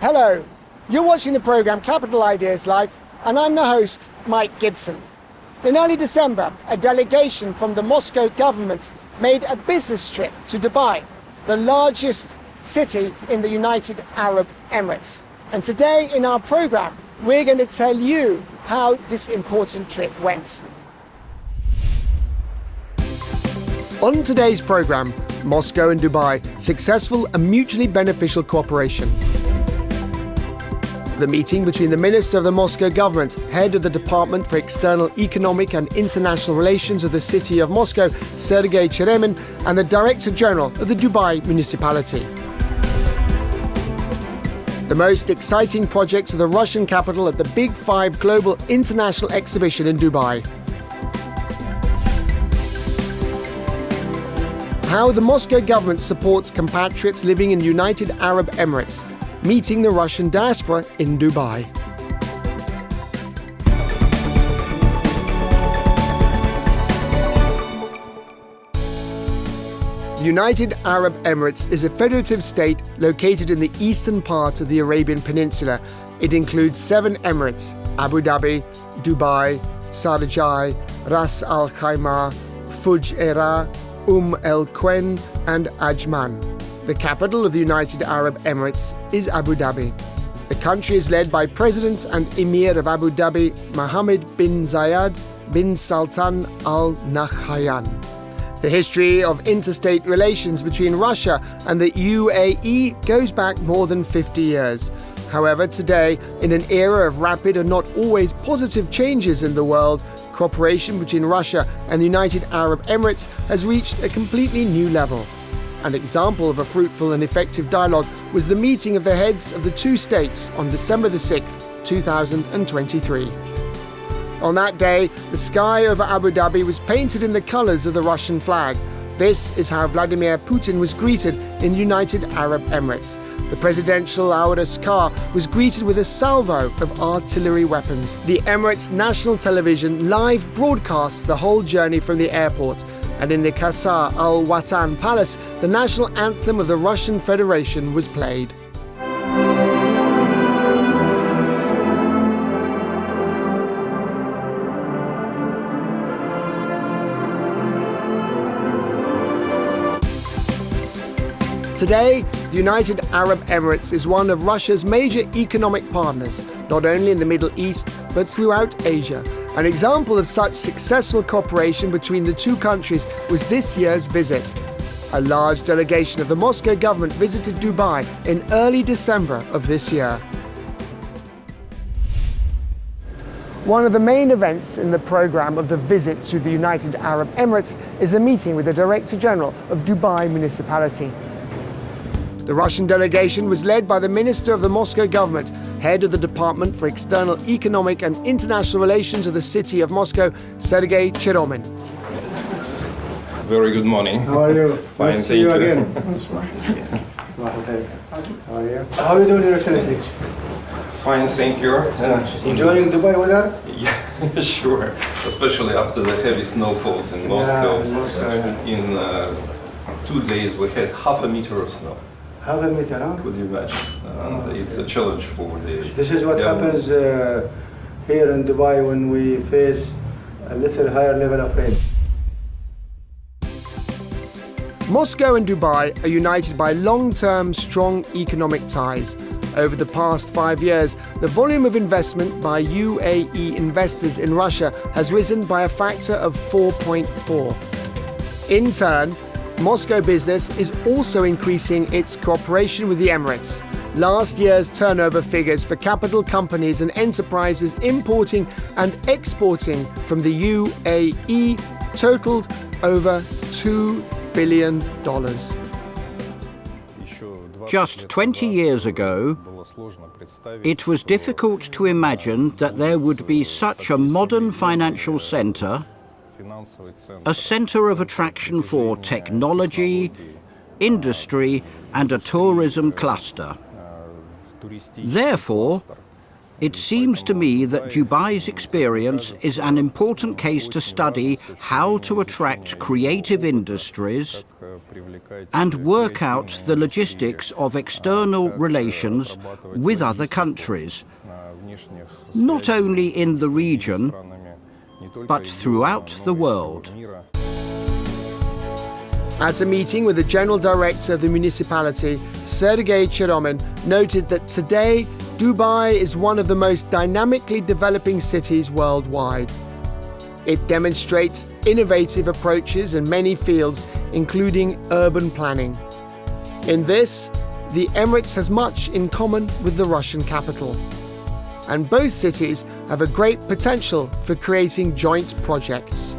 Hello, you're watching the programme Capital Ideas Live, and I'm the host, Mike Gibson. In early December, a delegation from the Moscow government made a business trip to Dubai, the largest city in the United Arab Emirates. And today in our programme, we're going to tell you how this important trip went. On today's programme, Moscow and Dubai, successful and mutually beneficial cooperation. The meeting between the Minister of the Moscow government, head of the Department for External Economic and International Relations of the City of Moscow, Sergei, Cheryomin, and the Director General of the Dubai Municipality. The most exciting projects of the Russian capital at the Big Five Global International Exhibition in Dubai. How the Moscow government supports compatriots living in United Arab Emirates, meeting the Russian diaspora in Dubai. The United Arab Emirates is a federative state located in the eastern part of the Arabian Peninsula. It includes 7 emirates: Abu Dhabi, Dubai, Sergei, Ras Al Khaimah, Fujairah, El Quwain, and Ajman. The capital of the United Arab Emirates is Abu Dhabi. The country is led by President and Emir of Abu Dhabi, Mohammed bin Zayed bin Sultan Al Nahyan. The history of interstate relations between Russia and the UAE goes back more than 50 years. However, today, in an era of rapid and not always positive changes in the world, cooperation between Russia and the United Arab Emirates has reached a completely new level. An example of a fruitful and effective dialogue was the meeting of the heads of the two states on December the 6th, 2023. On that day, the sky over Abu Dhabi was painted in the colours of the Russian flag. This is how Vladimir Putin was greeted in United Arab Emirates. The presidential Aurus car was greeted with a salvo of artillery weapons. The Emirates National Television live broadcasts the whole journey from the airport, and in the Qasr Al Watan Palace, the national anthem of the Russian Federation was played. Today, the United Arab Emirates is one of Russia's major economic partners, not only in the Middle East, but throughout Asia. An example of such successful cooperation between the two countries was this year's visit. A large delegation of the Moscow government visited Dubai in early December of this year. One of the main events in the program of the visit to the United Arab Emirates is a meeting with the Director General of Dubai Municipality. The Russian delegation was led by the Minister of the Moscow government, head of the Department for External Economic and International Relations of the City of Moscow, Sergei Cheryomin. Very good morning. How are you? Fine, nice to see you again. How are you? How are you doing, Your Excellency? Fine, thank you. Enjoying Dubai weather? Yeah, sure. Especially after the heavy snowfalls in Moscow. In 2 days we had half a meter of snow. Half a meter, huh? Could you imagine? It's a challenge for the... This is what happens here in Dubai when we face a little higher level of rain. Moscow and Dubai are united by long-term, strong economic ties. Over the past 5 years, the volume of investment by UAE investors in Russia has risen by a factor of 4.4. In turn, Moscow business is also increasing its cooperation with the Emirates. Last year's turnover figures for capital companies and enterprises importing and exporting from the UAE totaled over $2 billion. Just 20 years ago, it was difficult to imagine that there would be such a modern financial centre, a centre of attraction for technology, industry, and a tourism cluster. Therefore, It seems to me that Dubai's experience is an important case to study how to attract creative industries and work out the logistics of external relations with other countries, not only in the region, but throughout the world. At a meeting with the General Director of the Municipality, Sergei Cheryomin noted that today Dubai is one of the most dynamically developing cities worldwide. It demonstrates innovative approaches in many fields, including urban planning. In this, the Emirates has much in common with the Russian capital. And both cities have a great potential for creating joint projects.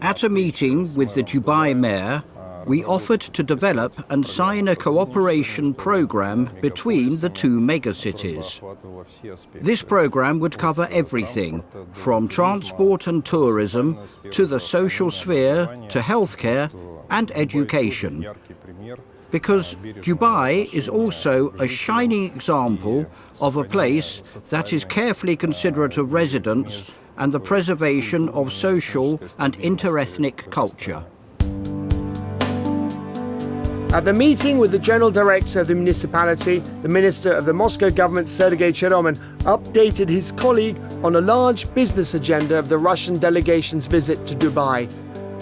At a meeting with the Dubai mayor, we offered to develop and sign a cooperation program between the two megacities. This program would cover everything, from transport and tourism to the social sphere to healthcare and education. Because Dubai is also a shining example of a place that is carefully considerate of residents and the preservation of social and interethnic culture. At the meeting with the General Director of the Municipality, the Minister of the Moscow government, Sergei Cheryomin, updated his colleague on a large business agenda of the Russian delegation's visit to Dubai.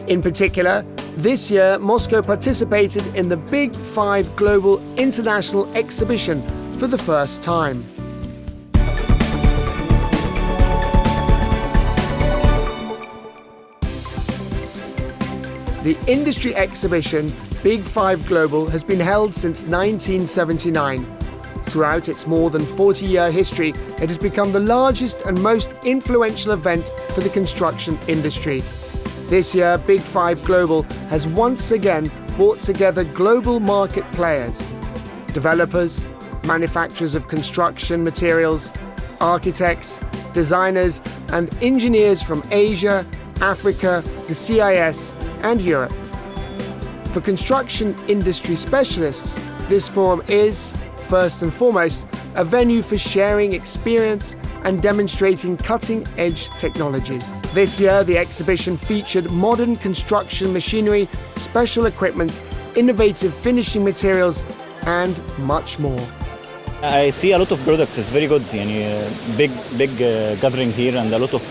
In particular, this year, Moscow participated in the Big Five Global International Exhibition for the first time. The industry exhibition Big Five Global has been held since 1979. Throughout its more than 40-year history, it has become the largest and most influential event for the construction industry. This year, Big Five Global has once again brought together global market players, developers, manufacturers of construction materials, architects, designers, and engineers from Asia, Africa, the CIS, and Europe. For construction industry specialists, this forum is, first and foremost, a venue for sharing experience and demonstrating cutting-edge technologies. This year, the exhibition featured modern construction machinery, special equipment, innovative finishing materials, and much more. I see a lot of products. It's very good. Big gathering here and a lot of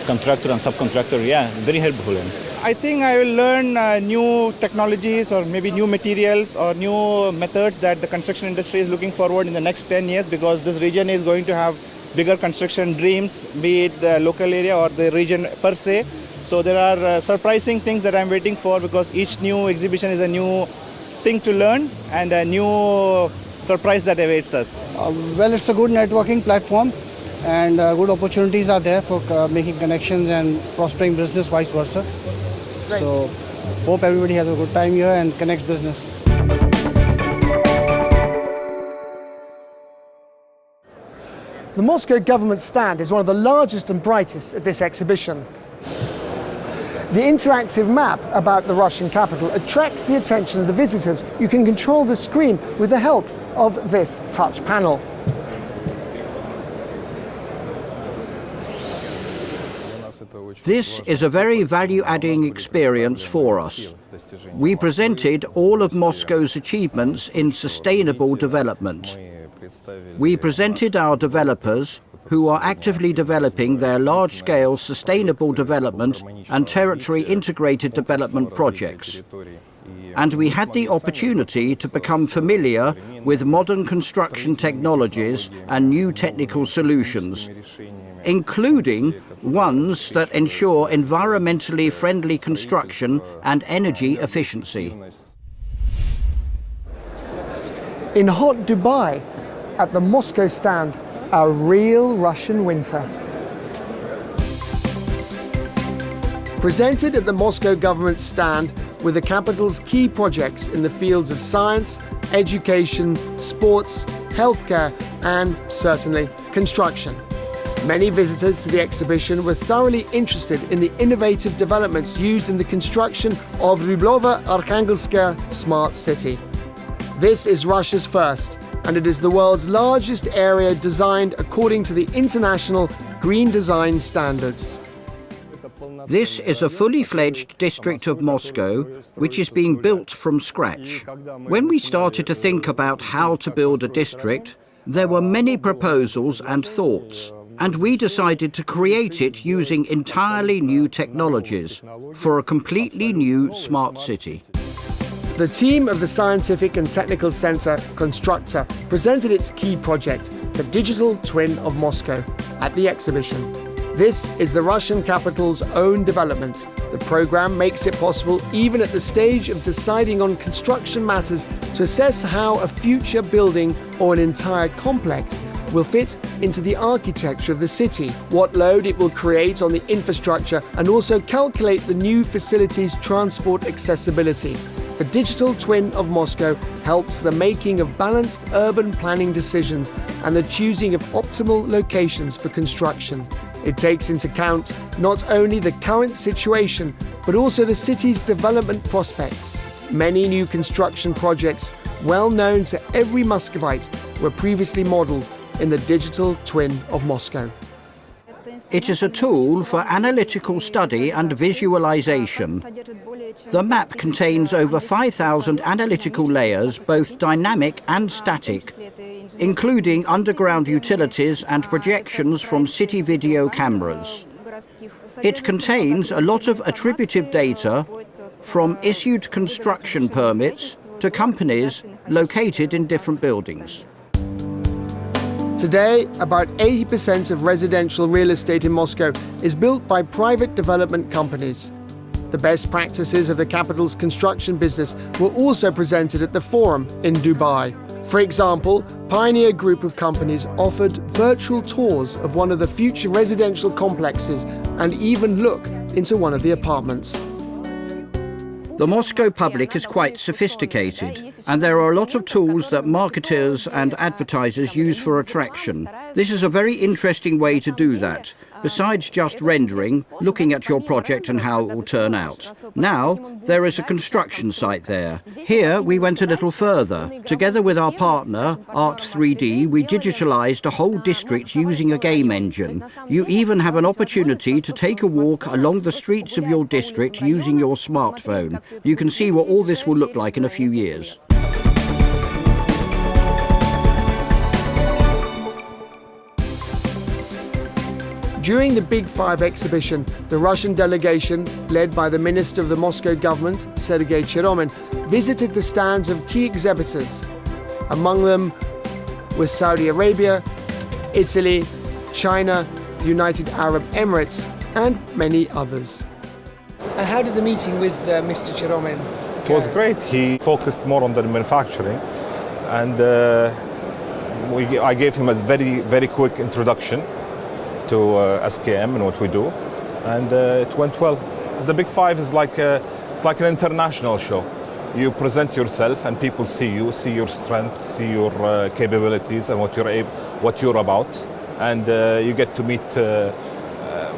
contractor and subcontractor. Yeah, very helpful. I think I will learn new technologies or maybe new materials or new methods that the construction industry is looking forward in the next 10 years, because this region is going to have bigger construction dreams, be it the local area or the region per se. So there are surprising things that I'm waiting for, because each new exhibition is a new thing to learn and a new surprise that awaits us. Well, it's a good networking platform, and good opportunities are there for making connections and prospering business, vice versa. Great. So hope everybody has a good time here and connects business. The Moscow government stand is one of the largest and brightest at this exhibition. The interactive map about the Russian capital attracts the attention of the visitors. You can control the screen with the help of this touch panel. This is a very value-adding experience for us. We presented all of Moscow's achievements in sustainable development. We presented our developers, who are actively developing their large-scale sustainable development and territory-integrated development projects. And we had the opportunity to become familiar with modern construction technologies and new technical solutions, including ones that ensure environmentally friendly construction and energy efficiency. In hot Dubai, at the Moscow stand, a real Russian winter. Presented at the Moscow government stand were the capital's key projects in the fields of science, education, sports, healthcare, and certainly construction. Many visitors to the exhibition were thoroughly interested in the innovative developments used in the construction of Ryblovo-Arkhangelskaya Smart City. This is Russia's first and it is the world's largest area designed according to the international green design standards. This is a fully fledged district of Moscow, which is being built from scratch. When we started to think about how to build a district, there were many proposals and thoughts, and we decided to create it using entirely new technologies for a completely new smart city. The team of the Scientific and Technical Center Constructor presented its key project, the digital twin of Moscow, at the exhibition. This is the Russian capital's own development. The program makes it possible, even at the stage of deciding on construction matters, to assess how a future building or an entire complex will fit into the architecture of the city, what load it will create on the infrastructure, and also calculate the new facilities' transport accessibility. The digital twin of Moscow helps the making of balanced urban planning decisions and the choosing of optimal locations for construction. It takes into account not only the current situation, but also the city's development prospects. Many new construction projects, well known to every Muscovite, were previously modelled in the digital twin of Moscow. It is a tool for analytical study and visualization. The map contains over 5,000 analytical layers, both dynamic and static, including underground utilities and projections from city video cameras. It contains a lot of attributive data, from issued construction permits to companies located in different buildings. Today, about 80% of residential real estate in Moscow is built by private development companies. The best practices of the capital's construction business were also presented at the forum in Dubai. For example, Pioneer Group of companies offered virtual tours of one of the future residential complexes and even look into one of the apartments. The Moscow public is quite sophisticated, and there are a lot of tools that marketers and advertisers use for attraction. This is a very interesting way to do that, besides just rendering, looking at your project and how it will turn out. Now, there is a construction site there. Here, we went a little further. Together with our partner, Art3D, we digitalized a whole district using a game engine. You even have an opportunity to take a walk along the streets of your district using your smartphone. You can see what all this will look like in a few years. During the Big Five exhibition, the Russian delegation, led by the Minister of the Moscow government, Sergei Cheryomin, visited the stands of key exhibitors. Among them were Saudi Arabia, Italy, China, the United Arab Emirates, and many others. And how did the meeting with Mr. Cheryomin go? It was great. He focused more on the manufacturing, and I gave him a very quick introduction to SKM and what we do, and it went well. The Big Five is it's like an international show. You present yourself, and people see you, see your strength, see your capabilities, and what you're about, and you get to meet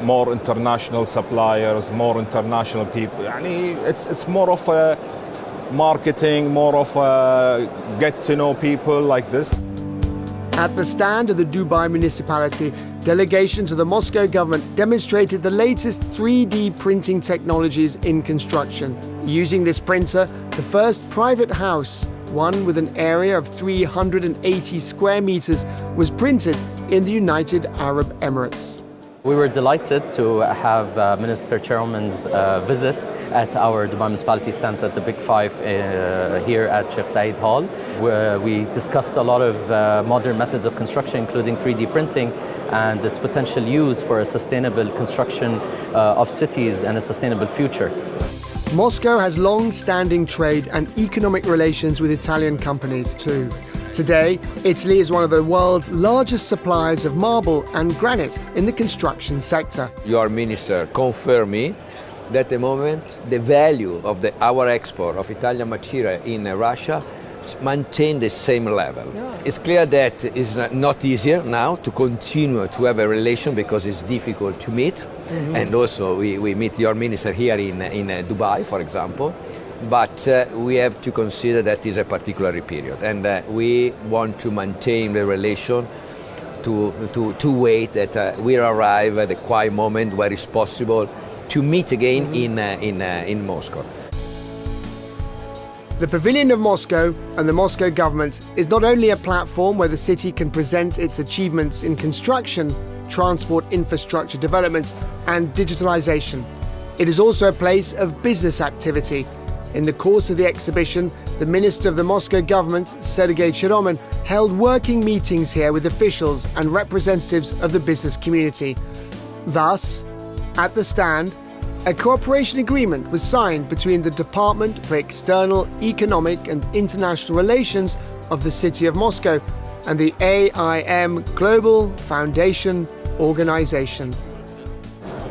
more international suppliers, more international people. It's more of a marketing, more of a get to know people like this. At the stand of the Dubai Municipality, delegations of the Moscow government demonstrated the latest 3D printing technologies in construction. Using this printer, the first private house, one with an area of 380 square meters, was printed in the United Arab Emirates. We were delighted to have Minister Cheryomin's visit at our Dubai Municipality stands at the Big Five here at Sheikh Zayed Hall, where we discussed a lot of modern methods of construction, including 3D printing and its potential use for a sustainable construction of cities and a sustainable future. Moscow has long-standing trade and economic relations with Italian companies too. Today, Italy is one of the world's largest suppliers of marble and granite in the construction sector. Your minister confirmed me that at the moment the value of our export of Italian material in Russia maintain the same level. Yeah. It's clear that it's not easier now to continue to have a relation because it's difficult to meet. Mm-hmm. And also we meet your minister here in Dubai, for example. but we have to consider that is a particular period, and we want to maintain the relation to wait that we arrive at a quiet moment where it's possible to meet again in Moscow. The Pavilion of Moscow and the Moscow government is not only a platform where the city can present its achievements in construction, transport infrastructure development and digitalization. It is also a place of business activity. In the course of the exhibition, the Minister of the Moscow government, Sergei Cheryomin, held working meetings here with officials and representatives of the business community. Thus, at the stand, a cooperation agreement was signed between the Department for External Economic and International Relations of the City of Moscow and the AIM Global Foundation Organization.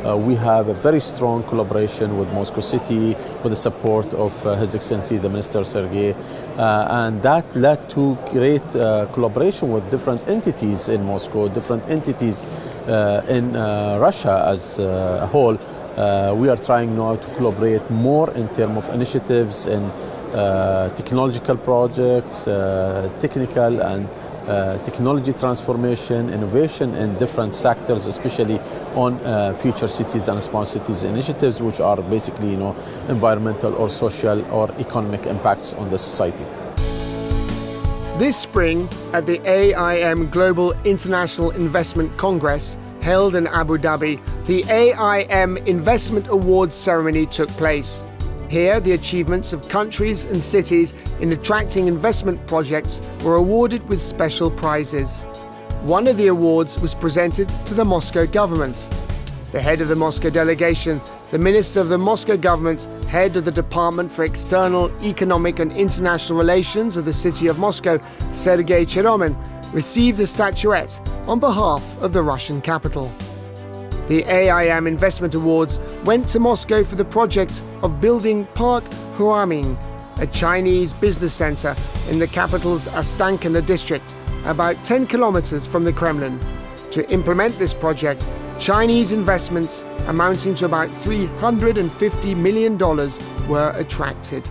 We have a very strong collaboration with Moscow City with the support of His Excellency the Minister Sergei, and that led to great collaboration with different entities in Moscow, different entities in Russia as a whole. We are trying now to collaborate more in terms of initiatives in technological projects, technical and technology transformation, innovation in different sectors, especially on future cities and smart cities initiatives, which are basically, environmental or social or economic impacts on the society. This spring, at the AIM Global International Investment Congress, held in Abu Dhabi, the AIM Investment Awards ceremony took place. Here, the achievements of countries and cities in attracting investment projects were awarded with special prizes. One of the awards was presented to the Moscow government. The head of the Moscow delegation, the Minister of the Moscow government, head of the Department for External Economic and International Relations of the City of Moscow, Sergei Cheryomin, received the statuette on behalf of the Russian capital. The AIM Investment Awards went to Moscow for the project of building Park Cheryomin, a Chinese business center in the capital's Ostankino district, about 10 kilometers from the Kremlin. To implement this project, Chinese investments amounting to about $350 million were attracted.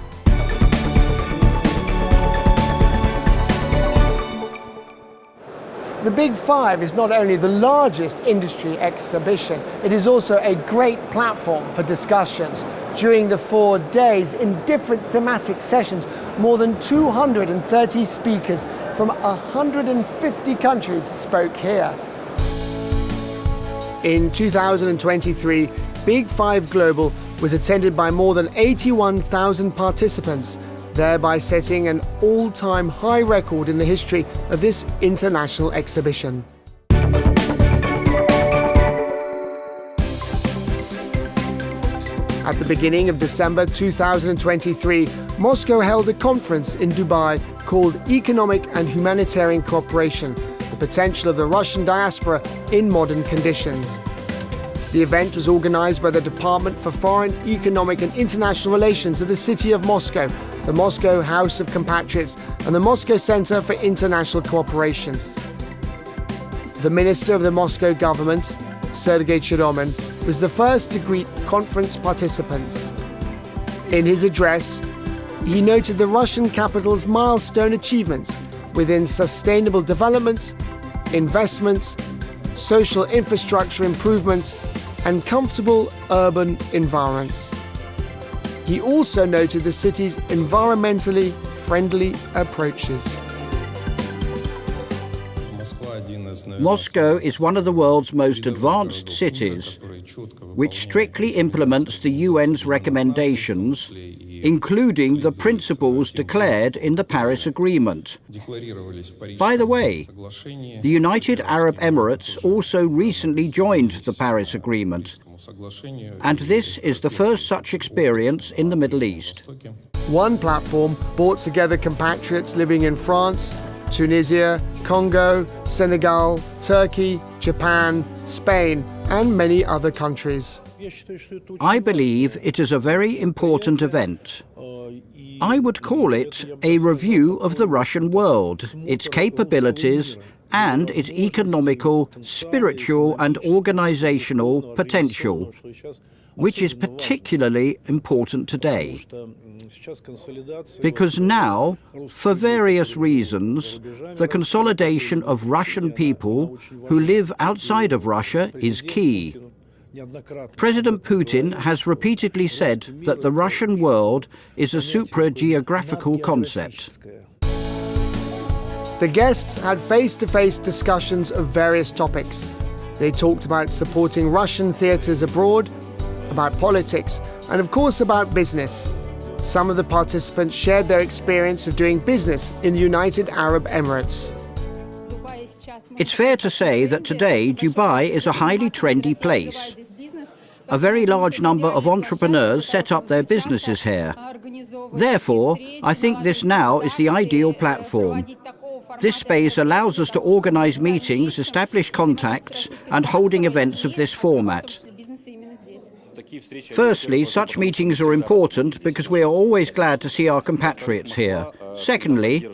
The Big Five is not only the largest industry exhibition, it is also a great platform for discussions. During the 4 days, in different thematic sessions, more than 230 speakers from 150 countries spoke here. In 2023, Big Five Global was attended by more than 81,000 participants, thereby setting an all-time high record in the history of this international exhibition. At the beginning of December 2023, Moscow held a conference in Dubai called Economic and Humanitarian Cooperation, the potential of the Russian diaspora in modern conditions. The event was organized by the Department for Foreign, Economic and International Relations of the City of Moscow, the Moscow House of Compatriots, and the Moscow Center for International Cooperation. The Minister of the Moscow government, Sergei Cheryomin, was the first to greet conference participants. In his address, he noted the Russian capital's milestone achievements within sustainable development, investment, social infrastructure improvement, and comfortable urban environments. He also noted the city's environmentally friendly approaches. Moscow is one of the world's most advanced cities, which strictly implements the UN's recommendations, including the principles declared in the Paris Agreement. By the way, the United Arab Emirates also recently joined the Paris Agreement, and this is the first such experience in the Middle East. One platform brought together compatriots living in France, Tunisia, Congo, Senegal, Turkey, Japan, Spain, and many other countries. I believe it is a very important event. I would call it a review of the Russian world, its capabilities, and its economical, spiritual, and organizational potential. which is particularly important today. Because now, for various reasons, the consolidation of Russian people who live outside of Russia is key. President Putin has repeatedly said that the Russian world is a supra-geographical concept. The guests had face-to-face discussions of various topics. They talked about supporting Russian theatres abroad, about politics, and of course about business. Some of the participants shared their experience of doing business in the United Arab Emirates. It's fair to say that today Dubai is a highly trendy place. A very large number of entrepreneurs set up their businesses here. Therefore, I think this now is the ideal platform. This space allows us to organize meetings, establish contacts, and holding events of this format. Firstly, such meetings are important because we are always glad to see our compatriots here. Secondly,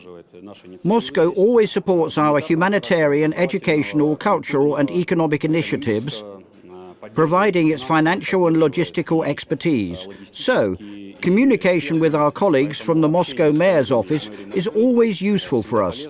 Moscow always supports our humanitarian, educational, cultural and economic initiatives, providing its financial and logistical expertise. So, communication with our colleagues from the Moscow Mayor's office is always useful for us.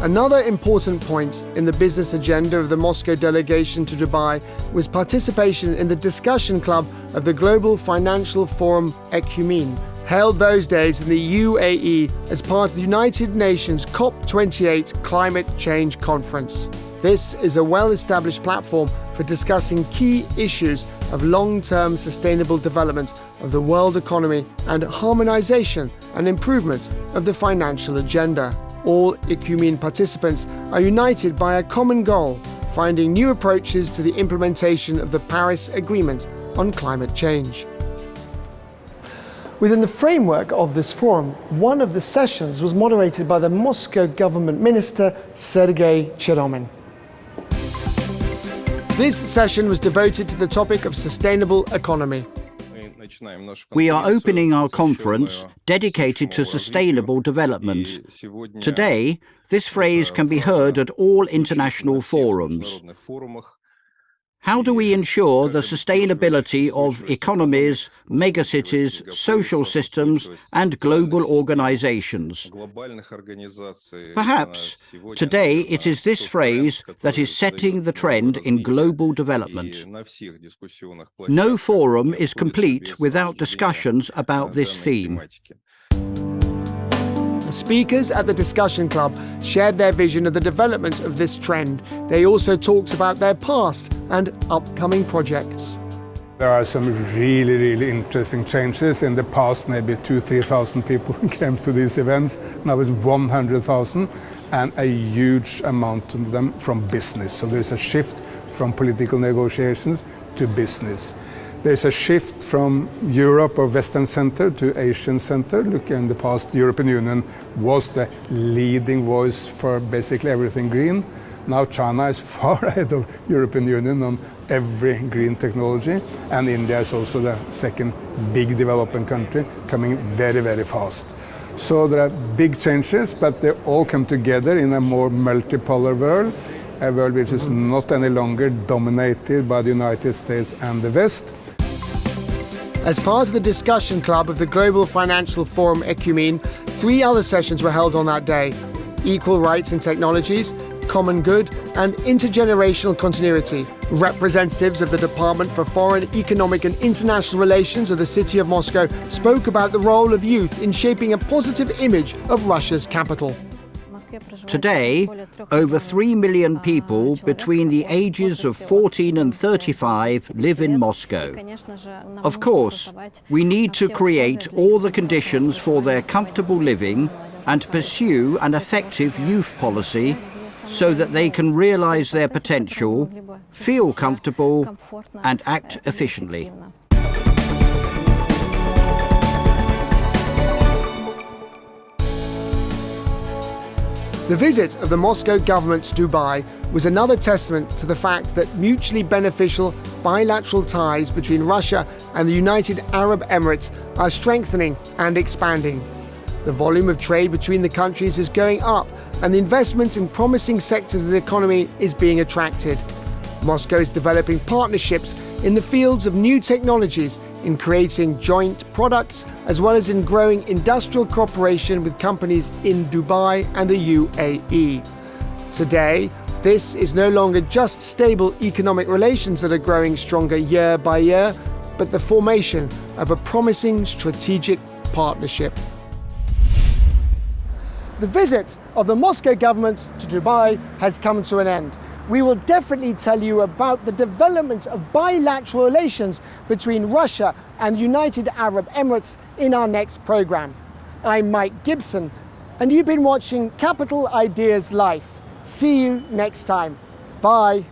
Another important point in the business agenda of the Moscow delegation to Dubai was participation in the discussion club of the Global Financial Forum Cheryomin, held those days in the UAE as part of the United Nations COP28 Climate Change Conference. This is a well-established platform for discussing key issues of long-term sustainable development of the world economy and harmonization and improvement of the financial agenda. All Cheryomin participants are united by a common goal, finding new approaches to the implementation of the Paris Agreement on climate change. Within the framework of this forum, one of the sessions was moderated by the Moscow government minister, Sergei Cheryomin. This session was devoted to the topic of sustainable economy. We are opening our conference dedicated to sustainable development. Today, this phrase can be heard at all international forums. How do we ensure the sustainability of economies, megacities, social systems, and global organizations? Perhaps today it is this phrase that is setting the trend in global development. No forum is complete without discussions about this theme. The speakers at the discussion club shared their vision of the development of this trend. They also talked about their past and upcoming projects. There are some really interesting changes. In the past, maybe 2,000–3,000 people came to these events. Now it's 100,000, and a huge amount of them from business. So there's a shift from political negotiations to business. There's a shift from Europe or Western Center to Asian Center. Look, in the past, the European Union was the leading voice for basically everything green. Now China is far ahead of European Union on every green technology, and India is also the second big developing country, coming very fast. So there are big changes, but they all come together in a more multipolar world, a world which is not any longer dominated by the United States and the West. As part of the discussion club of the Global Financial Forum Cheryomin, 3 other sessions were held on that day: equal rights and technologies, common good, and intergenerational continuity. Representatives of the Department for Foreign Economic and International Relations of the city of Moscow spoke about the role of youth in shaping a positive image of Russia's capital. Today, over 3 million people between the ages of 14 and 35 live in Moscow. Of course, we need to create all the conditions for their comfortable living and pursue an effective youth policy so that they can realize their potential, feel comfortable, and act efficiently. The visit of the Moscow government to Dubai was another testament to the fact that mutually beneficial bilateral ties between Russia and the United Arab Emirates are strengthening and expanding. The volume of trade between the countries is going up, and the investment in promising sectors of the economy is being attracted. Moscow is developing partnerships in the fields of new technologies, in creating joint products, as well as in growing industrial cooperation with companies in Dubai and the UAE. Today, this is no longer just stable economic relations that are growing stronger year by year, but the formation of a promising strategic partnership. The visit of the Moscow government to Dubai has come to an end. We will definitely tell you about the development of bilateral relations between Russia and the United Arab Emirates in our next program. I'm Mike Gibson, and you've been watching Capital Ideas Life. See you next time. Bye.